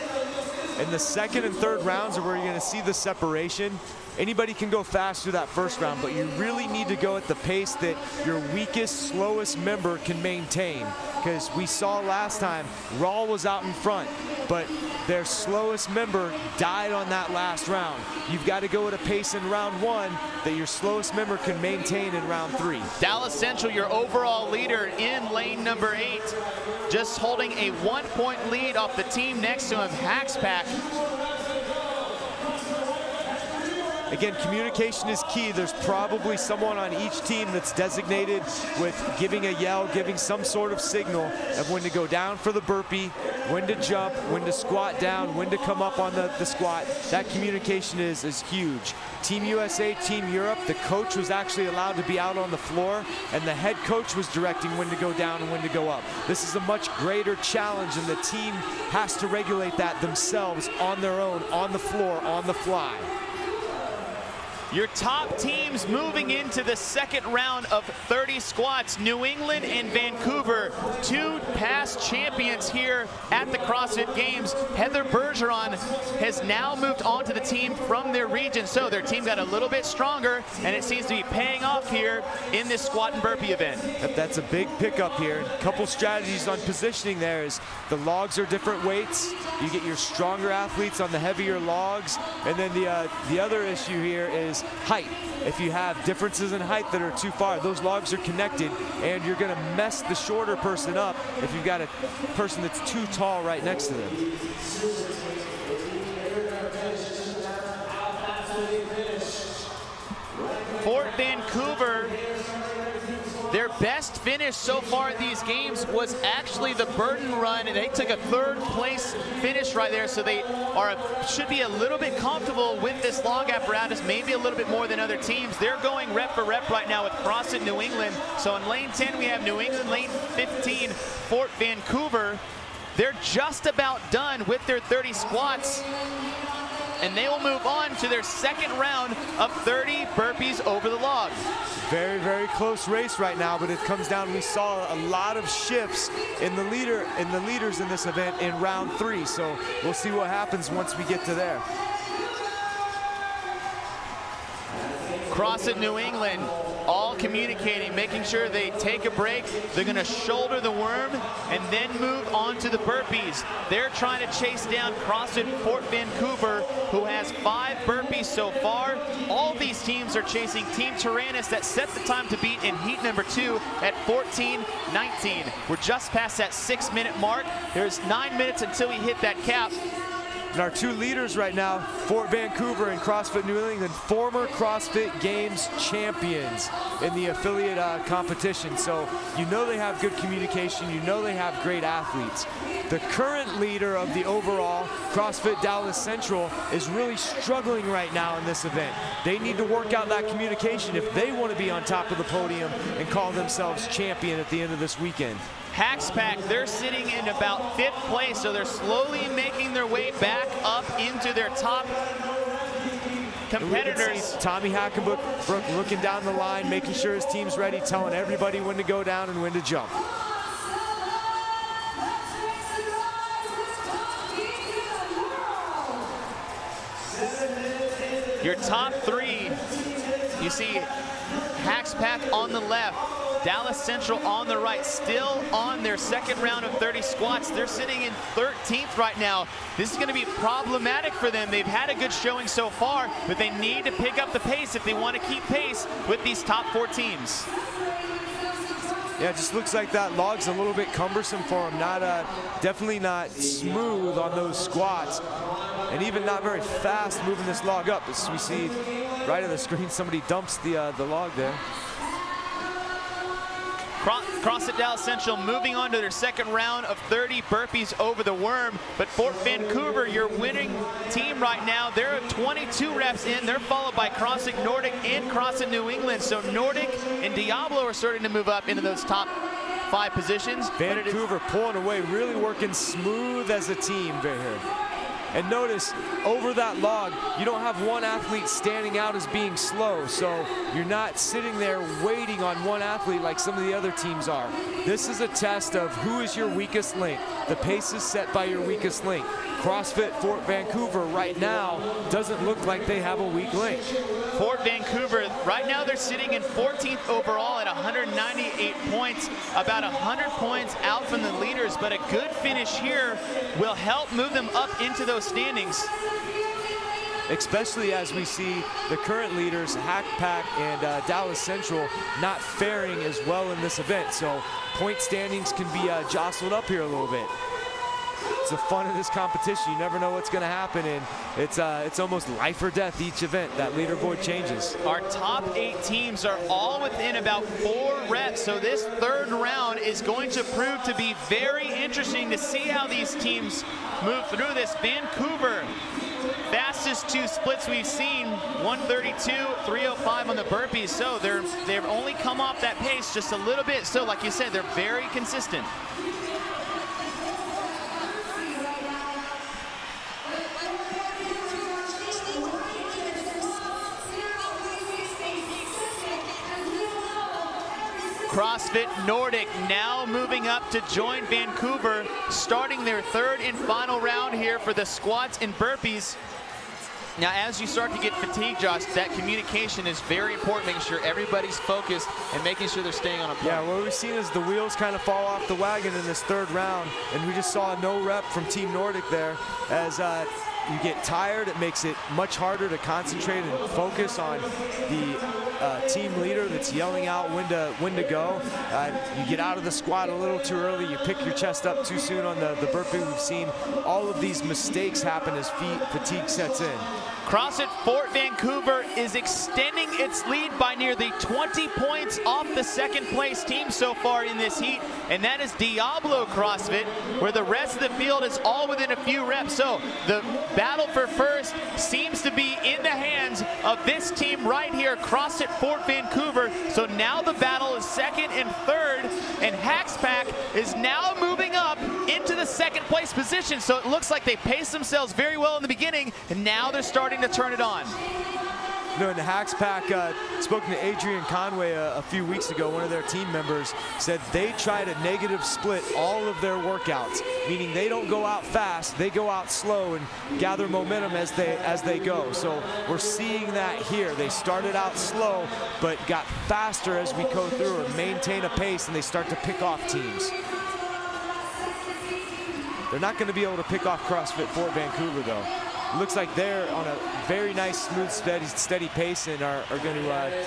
S2: And the 2nd and 3rd rounds are where you're going to see the separation. Anybody can go fast through that first round, but you really need to go at the pace that your weakest, slowest member can maintain. Because we saw last time, Raw was out in front, but their slowest member died on that last round. You've got to go at a pace in round 1 that your slowest member can maintain in round 3.
S1: Dallas Central, your overall leader in lane number 8, just holding a 1-point lead off the team next to him, Pack.
S2: Again, communication is key. There's probably someone on each team that's designated with giving a yell, giving some sort of signal of when to go down for the burpee, when to jump, when to squat down, when to come up on the squat. That communication is huge. Team USA, Team Europe, the coach was actually allowed to be out on the floor, and the head coach was directing when to go down and when to go up. This is a much greater challenge, and the team has to regulate that themselves on their own, on the floor, on the fly.
S1: Your top teams moving into the second round of 30 squats. New England and Vancouver, two past champions here at the CrossFit Games. Heather Bergeron has now moved on to the team from their region, so their team got a little bit stronger, and it seems to be paying off here in this squat and burpee event.
S2: That's a big pickup here. A couple strategies on positioning there is the logs are different weights. You get your stronger athletes on the heavier logs, and then the other issue here is height. If you have differences in height that are too far, those logs are connected, and you're going to mess the shorter person up if you've got a person that's too tall right next to them.
S1: Fort Vancouver, their best finish so far at these games was actually the burden run, and they took a third place finish right there, so they should be a little bit comfortable with this log apparatus, maybe a little bit more than other teams. They're going rep for rep right now with CrossFit New England. So in lane 10 we have New England, lane 15 Fort Vancouver. They're just about done with their 30 squats, and they will move on to their second round of 30 burpees over the log.
S2: Very, very close race right now, but it comes down, we saw a lot of shifts in the leaders in this event in round 3, so we'll see what happens once we get to there.
S1: CrossFit New England, all communicating, making sure they take a break. They're going to shoulder the worm and then move on to the burpees. They're trying to chase down CrossFit Fort Vancouver, who has 5 burpees so far. All these teams are chasing Team Tyrannus that set the time to beat in heat number 2 at 14:19. We're just past that 6-minute mark. There's 9 minutes until we hit that cap.
S2: And our two leaders right now, Fort Vancouver and CrossFit New England, former CrossFit Games champions in the affiliate competition. So you know they have good communication, you know they have great athletes. The current leader of the overall, CrossFit Dallas Central, is really struggling right now in this event. They need to work out that communication if they want to be on top of the podium and call themselves champion at the end of this weekend.
S1: Pack, they're sitting in about 5th place, so they're slowly making their way back up into their top competitors.
S2: Tommy Hackenbrook looking down the line, making sure his team's ready, telling everybody when to go down and when to jump.
S1: Your top 3, you see Pack on the left, Dallas Central on the right, still on their second round of 30 squats. They're sitting in 13th right now. This is going to be problematic for them. They've had a good showing so far, but they need to pick up the pace if they want to keep pace with these top 4 teams.
S2: Yeah, it just looks like that log's a little bit cumbersome for them. Definitely not smooth on those squats, and even not very fast moving this log up. As we see right on the screen, somebody dumps the log there.
S1: CrossFit Dallas Central moving on to their second round of 30 burpees over the worm. But Fort Vancouver, your winning team right now, they're 22 reps in. They're followed by CrossFit Nordic and CrossFit New England. So Nordic and Diablo are starting to move up into those top 5 positions.
S2: Vancouver pulling away, really working smooth as a team here. And notice, over that log, you don't have one athlete standing out as being slow, so you're not sitting there waiting on one athlete like some of the other teams are. This is a test of who is your weakest link. The pace is set by your weakest link. CrossFit Fort Vancouver right now doesn't look like they have a weak link.
S1: Fort Vancouver, right now they're sitting in 14th overall at 198 points, about 100 points out from the leaders, but a good finish here will help move them up into those standings.
S2: Especially as we see the current leaders, Pack and Dallas Central, not faring as well in this event. So point standings can be jostled up here a little bit. It's the fun of this competition. You never know what's going to happen, and it's almost life or death each event. That leaderboard changes.
S1: Our top 8 teams are all within about 4 reps, so this third round is going to prove to be very interesting to see how these teams move through this. Vancouver, fastest 2 splits we've seen, 132, 305 on the burpees, so they've only come off that pace just a little bit. So like you said, they're very consistent. CrossFit Nordic now moving up to join Vancouver, starting their third and final round here for the squats and burpees. Now, as you start to get fatigued, Josh, that communication is very important, making sure everybody's focused and making sure they're staying on a point.
S2: Yeah, what we've seen is the wheels kind of fall off the wagon in this third round, and we just saw a no rep from Team Nordic there. As you get tired, it makes it much harder to concentrate and focus on the team leader that's yelling out when to go. You get out of the squat a little too early, you pick your chest up too soon on the burpee. We've seen all of these mistakes happen as fatigue sets in.
S1: CrossFit Fort Vancouver is extending its lead by nearly 20 points off the second place team so far in this heat, and that is Diablo CrossFit, where the rest of the field is all within a few reps. So the battle for first seems to be in the hands of this team right here, CrossFit Fort Vancouver. So now the battle is second and third, and Haxpack is now moving up into the second place position. So it looks like they paced themselves very well in the beginning, and now they're starting to turn it on.
S2: You know, in the Haxpack, spoken to Adrian Conway a few weeks ago, one of their team members said they try to negative split all of their workouts, meaning they don't go out fast, they go out slow and gather momentum as they go. So we're seeing that here. They started out slow, but got faster as we go through and maintain a pace, and they start to pick off teams. They're not going to be able to pick off CrossFit Fort Vancouver, though. It looks like they're on a very nice, smooth, steady pace and are going to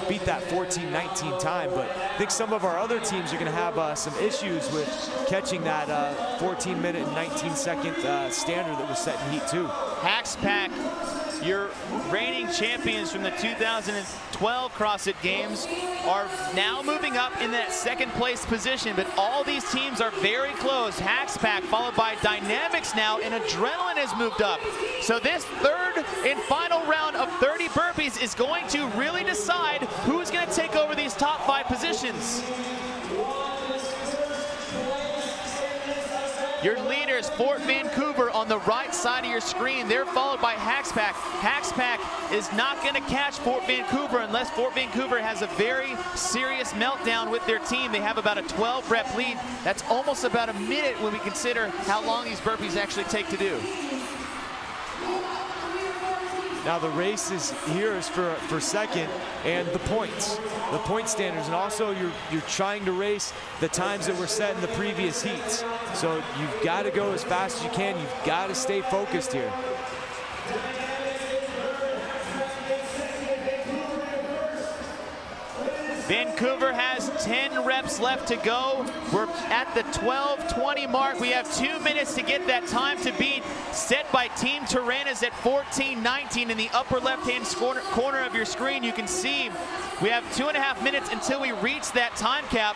S2: beat that 14:19 time. But I think some of our other teams are going to have some issues with catching that 14-minute and 19-second standard that was set in Heat 2.
S1: Haxpack, your reigning champions from the 2012 CrossFit Games, are now moving up in that second place position, but all these teams are very close. Haxpack followed by Dynamics now, and Adrenaline has moved up. So this third and final round of 30 burpees is going to really decide who's going to take over these top 5 positions. Your leaders, Fort Vancouver, on the right side of your screen. They're followed by Haxpack. Haxpack is not going to catch Fort Vancouver unless Fort Vancouver has a very serious meltdown with their team. They have about a 12-rep lead. That's almost about a minute when we consider how long these burpees actually take to do.
S2: Now the race is for second and the points, the point standards, and also you're trying to race the times that were set in the previous heats. So you've got to go as fast as you can. You've got to stay focused here.
S1: Vancouver has 10 reps left to go. We're at the 12:20 mark. We have 2 minutes to get that time to beat, set by Team Tyrannus at 14:19 in the upper left-hand corner of your screen. You can see we have 2.5 minutes until we reach that time cap.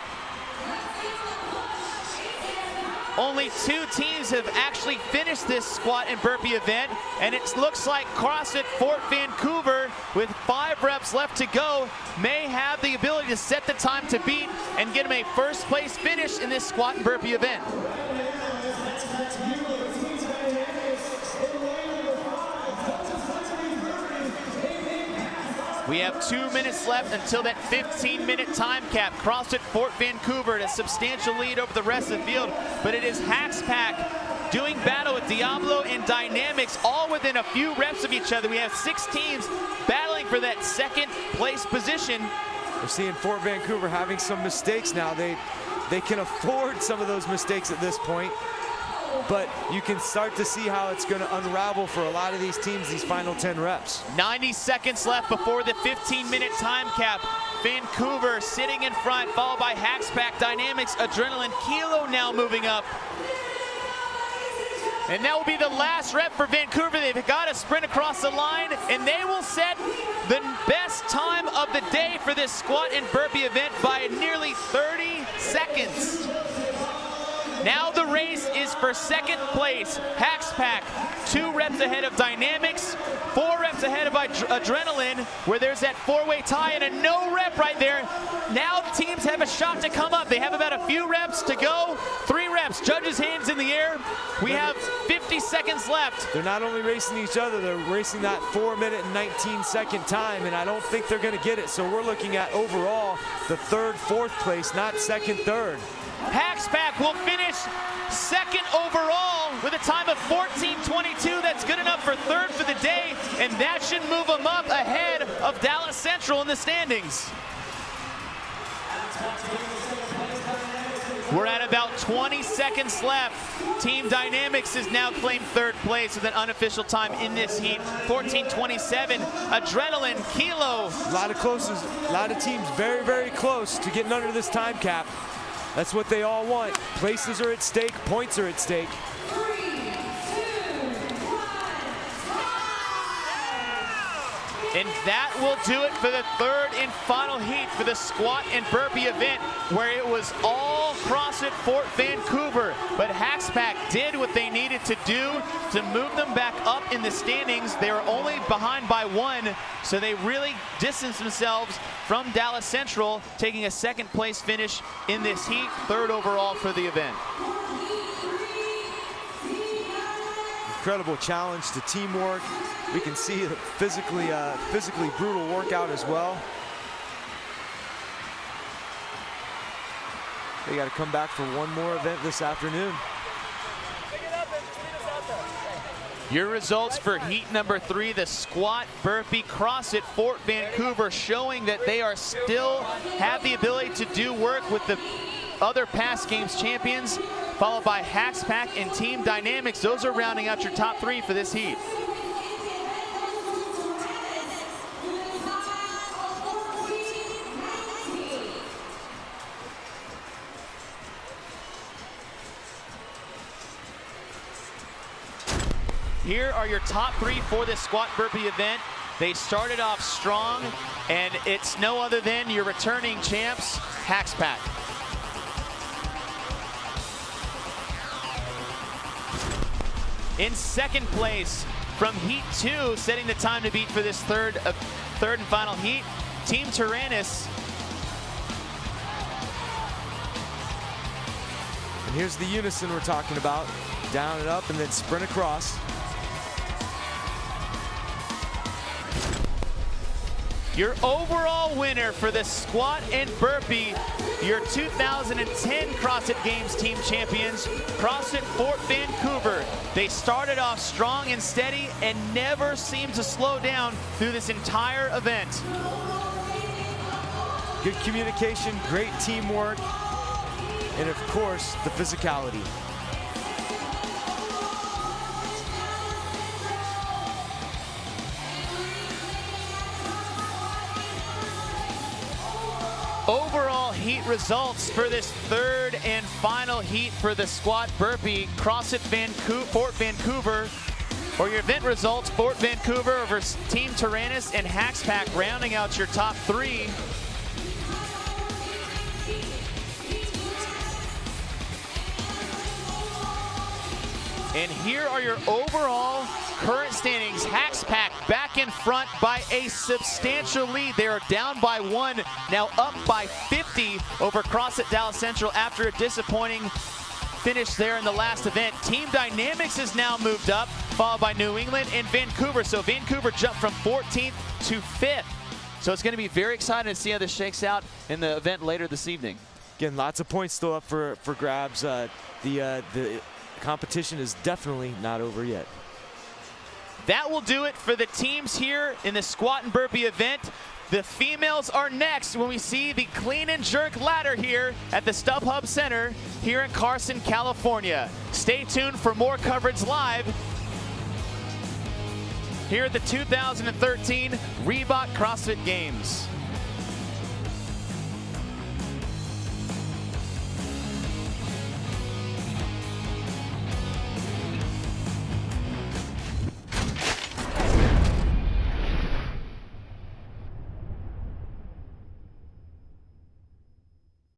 S1: Only 2 teams have actually finished this squat and burpee event, and it looks like CrossFit Fort Vancouver, with 5 reps left to go, may have the ability to set the time to beat and get them a first place finish in this squat and burpee event. We have 2 minutes left until that 15-minute time cap. CrossFit Fort Vancouver at a substantial lead over the rest of the field, but it is Haxpack doing battle with Diablo and Dynamics, all within a few reps of each other. We have 6 teams battling for that second place position.
S2: We're seeing Fort Vancouver having some mistakes now. They can afford some of those mistakes at this point, but you can start to see how it's going to unravel for a lot of these teams, these final 10 reps.
S1: 90 seconds left before the 15-minute time cap. Vancouver sitting in front, followed by Haxpack, Dynamics, Adrenaline, Kilo now moving up. And that will be the last rep for Vancouver. They've got to sprint across the line, and they will set the best time of the day for this squat and burpee event by nearly 30 seconds. Now the race is for second place. Haxpack, 2 reps ahead of Dynamics, 4 reps ahead of Adrenaline, where there's that 4-way tie and a no rep right there. Now the teams have a shot to come up. They have about a few reps to go. 3 reps, judges' hands in the air. We have 50 seconds left.
S2: They're not only racing each other, they're racing that 4-minute and 19-second time, and I don't think they're gonna get it. So we're looking at overall the 3rd, 4th place, not 2nd, 3rd.
S1: Haxpack will finish 2nd overall with a time of 14:22. That's good enough for 3rd for the day, and that should move them up ahead of Dallas Central in the standings. We're at about 20 seconds left. Team Dynamics has now claimed 3rd place with an unofficial time in this heat, 14:27. Adrenaline, Kilo.
S2: A lot of teams very, very close to getting under this time cap. That's what they all want. Places are at stake, points are at stake.
S1: And that will do it for the 3rd and final heat for the squat and burpee event, where it was all CrossFit Fort Vancouver. But Haxpack did what they needed to do to move them back up in the standings. They were only behind by 1, so they really distanced themselves from Dallas Central, taking a 2nd place finish in this heat, 3rd overall for the event.
S2: Incredible challenge to teamwork. We can see a physically brutal workout as well. They got to come back for one more event this afternoon.
S1: Your results for heat number 3, the squat burpee CrossFit Fort Vancouver, showing that they are still have the ability to do work with the other past games champions, followed by Haxpack and Team Dynamics. Those are rounding out your top 3 for this heat. Here are your top 3 for this squat burpee event. They started off strong, and it's no other than your returning champs, Haxpack. In 2nd place from heat 2, setting the time to beat for this third and final heat, Team Tyrannus.
S2: And here's the unison we're talking about. Down and up and then sprint across.
S1: Your overall winner for the squat and burpee, your 2010 CrossFit Games team champions, CrossFit Fort Vancouver. They started off strong and steady and never seemed to slow down through this entire event.
S2: Good communication, great teamwork, and of course, the physicality.
S1: Overall heat results for this 3rd and final heat for the squat burpee, CrossFit Fort Vancouver, or your event results, Fort Vancouver over Team Tyrannus and Haxpack, rounding out your top 3. And here are your overall current standings. Haxpack back in front by a substantial lead. They are down by 1, now up by 50 over CrossFit Dallas Central after a disappointing finish there in the last event. Team Dynamics has now moved up, followed by New England and Vancouver. So Vancouver jumped from 14th to 5th. So it's going to be very exciting to see how this shakes out in the event later this evening.
S2: Again, lots of points still up for grabs. The competition is definitely not over yet.
S1: That will do it for the teams here in the squat and burpee event. The females are next when we see the clean and jerk ladder here at the StubHub Center here in Carson, California. Stay tuned for more coverage live here at the 2013 Reebok CrossFit Games.